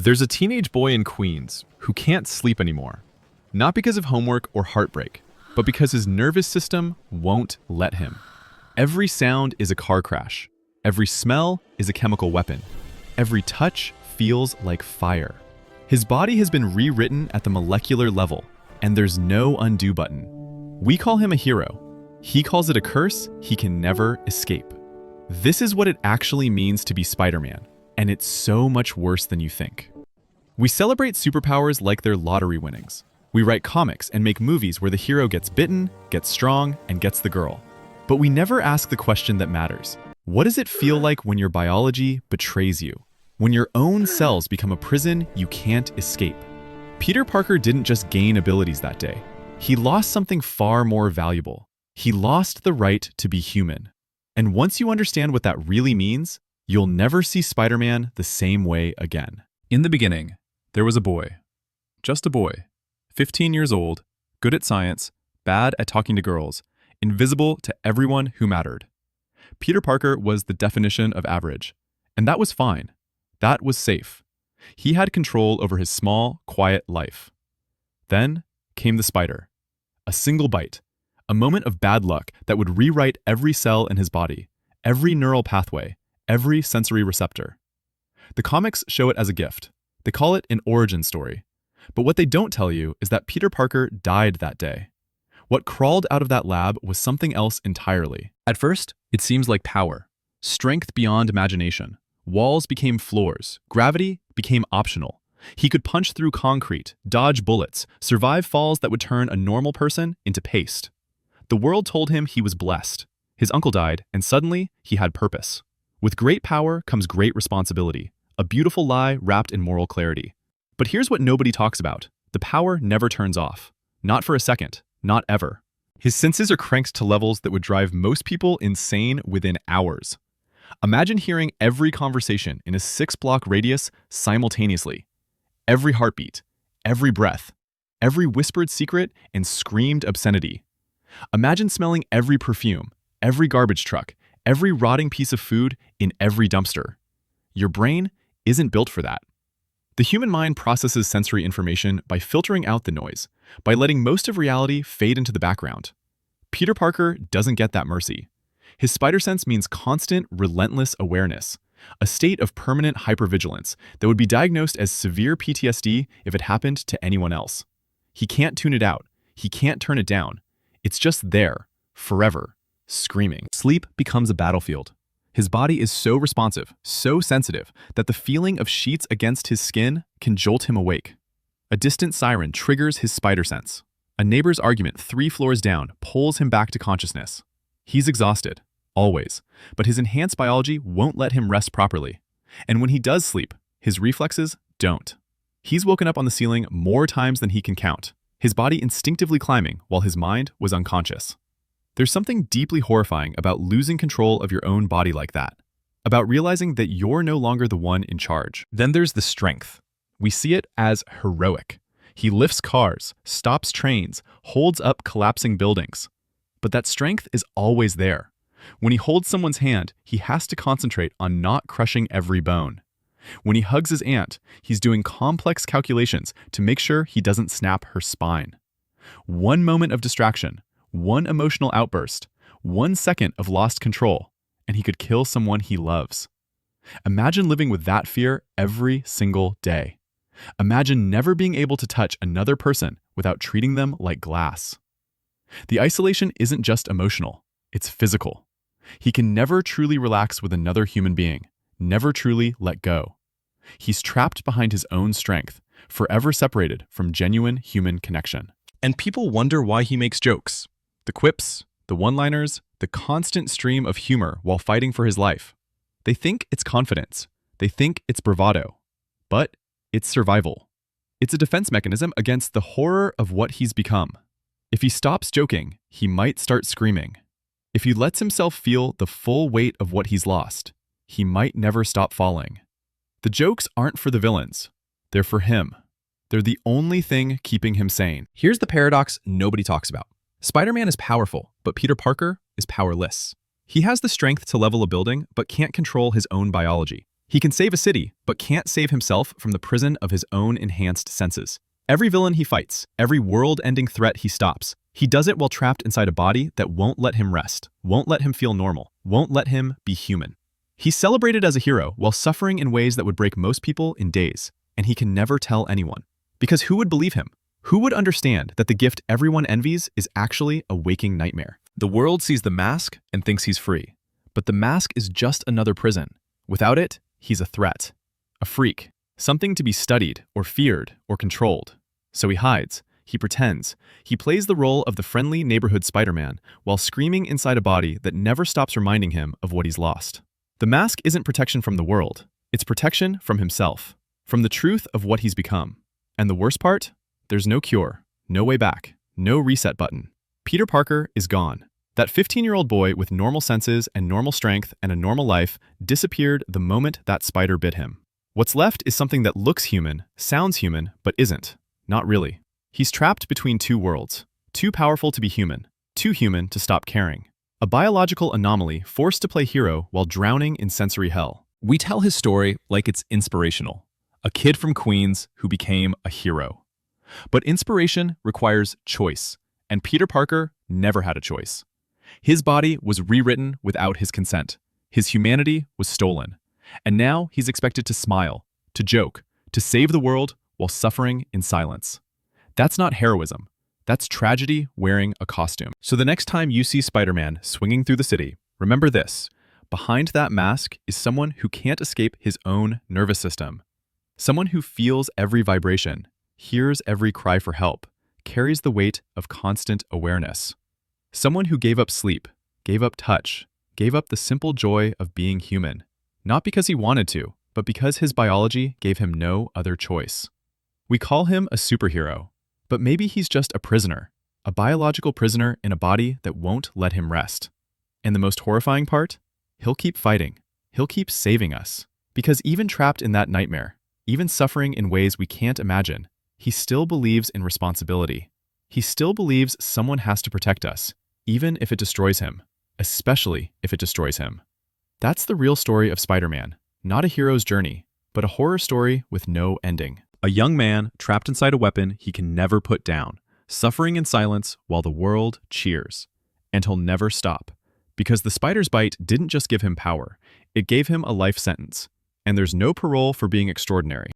There's a teenage boy in Queens who can't sleep anymore. Not because of homework or heartbreak, but because his nervous system won't let him. Every sound is a car crash. Every smell is a chemical weapon. Every touch feels like fire. His body has been rewritten at the molecular level, and there's no undo button. We call him a hero. He calls it a curse he can never escape. This is what it actually means to be Spider-Man, and it's so much worse than you think. We celebrate superpowers like they're lottery winnings. We write comics and make movies where the hero gets bitten, gets strong, and gets the girl. But we never ask the question that matters. What does it feel like when your biology betrays you? When your own cells become a prison you can't escape? Peter Parker didn't just gain abilities that day. He lost something far more valuable. He lost the right to be human. And once you understand what that really means, you'll never see Spider-Man the same way again. In the beginning, there was a boy. Just a boy. 15 years old, good at science, bad at talking to girls, invisible to everyone who mattered. Peter Parker was the definition of average, and that was fine. That was safe. He had control over his small, quiet life. Then came the spider. A single bite, a moment of bad luck that would rewrite every cell in his body, every neural pathway, every sensory receptor. The comics show it as a gift. They call it an origin story. But what they don't tell you is that Peter Parker died that day. What crawled out of that lab was something else entirely. At first, it seems like power, strength beyond imagination. Walls became floors, gravity became optional. He could punch through concrete, dodge bullets, survive falls that would turn a normal person into paste. The world told him he was blessed. His uncle died, and suddenly he had purpose. With great power comes great responsibility, a beautiful lie wrapped in moral clarity. But here's what nobody talks about. The power never turns off. Not for a second. Not ever. His senses are cranked to levels that would drive most people insane within hours. Imagine hearing every conversation in a 6-block radius simultaneously. Every heartbeat, every breath, every whispered secret and screamed obscenity. Imagine smelling every perfume, every garbage truck, every rotting piece of food in every dumpster. Your brain isn't built for that. The human mind processes sensory information by filtering out the noise, by letting most of reality fade into the background. Peter Parker doesn't get that mercy. His spider sense means constant, relentless awareness, a state of permanent hypervigilance that would be diagnosed as severe PTSD if it happened to anyone else. He can't tune it out. He can't turn it down. It's just there, forever, screaming. Sleep becomes a battlefield. His body is so responsive, so sensitive, that the feeling of sheets against his skin can jolt him awake. A distant siren triggers his spider sense. A neighbor's argument 3 floors down pulls him back to consciousness. He's exhausted, always, but his enhanced biology won't let him rest properly. And when he does sleep, his reflexes don't. He's woken up on the ceiling more times than he can count, his body instinctively climbing while his mind was unconscious. There's something deeply horrifying about losing control of your own body like that, about realizing that you're no longer the one in charge. Then there's the strength. We see it as heroic. He lifts cars, stops trains, holds up collapsing buildings. But that strength is always there. When he holds someone's hand, he has to concentrate on not crushing every bone. When he hugs his aunt, he's doing complex calculations to make sure he doesn't snap her spine. One moment of distraction, one emotional outburst, 1 second of lost control, and he could kill someone he loves. Imagine living with that fear every single day. Imagine never being able to touch another person without treating them like glass. The isolation isn't just emotional, it's physical. He can never truly relax with another human being, never truly let go. He's trapped behind his own strength, forever separated from genuine human connection. And people wonder why he makes jokes. The quips, the one-liners, the constant stream of humor while fighting for his life. They think it's confidence. They think it's bravado. But it's survival. It's a defense mechanism against the horror of what he's become. If he stops joking, he might start screaming. If he lets himself feel the full weight of what he's lost, he might never stop falling. The jokes aren't for the villains. They're for him. They're the only thing keeping him sane. Here's the paradox nobody talks about. Spider-Man is powerful, but Peter Parker is powerless. He has the strength to level a building, but can't control his own biology. He can save a city, but can't save himself from the prison of his own enhanced senses. Every villain he fights, every world-ending threat he stops, he does it while trapped inside a body that won't let him rest, won't let him feel normal, won't let him be human. He's celebrated as a hero while suffering in ways that would break most people in days, and he can never tell anyone. Because who would believe him? Who would understand that the gift everyone envies is actually a waking nightmare? The world sees the mask and thinks he's free. But the mask is just another prison. Without it, he's a threat, a freak, something to be studied or feared or controlled. So he hides, he pretends, he plays the role of the friendly neighborhood Spider-Man while screaming inside a body that never stops reminding him of what he's lost. The mask isn't protection from the world, it's protection from himself, from the truth of what he's become. And the worst part? There's no cure, no way back, no reset button. Peter Parker is gone. That 15-year-old boy with normal senses and normal strength and a normal life disappeared the moment that spider bit him. What's left is something that looks human, sounds human, but isn't. Not really. He's trapped between two worlds, too powerful to be human, too human to stop caring. A biological anomaly forced to play hero while drowning in sensory hell. We tell his story like it's inspirational. A kid from Queens who became a hero. But inspiration requires choice, and Peter Parker never had a choice. His body was rewritten without his consent. His humanity was stolen. And now he's expected to smile, to joke, to save the world while suffering in silence. That's not heroism. That's tragedy wearing a costume. So the next time you see Spider-Man swinging through the city, remember this. Behind that mask is someone who can't escape his own nervous system. Someone who feels every vibration, hears every cry for help, carries the weight of constant awareness. Someone who gave up sleep, gave up touch, gave up the simple joy of being human. Not because he wanted to, but because his biology gave him no other choice. We call him a superhero, but maybe he's just a prisoner, a biological prisoner in a body that won't let him rest. And the most horrifying part? He'll keep fighting. He'll keep saving us. Because even trapped in that nightmare, even suffering in ways we can't imagine, he still believes in responsibility. He still believes someone has to protect us, even if it destroys him, especially if it destroys him. That's the real story of Spider-Man, not a hero's journey, but a horror story with no ending. A young man trapped inside a weapon he can never put down, suffering in silence while the world cheers. And he'll never stop, because the spider's bite didn't just give him power, it gave him a life sentence. And there's no parole for being extraordinary.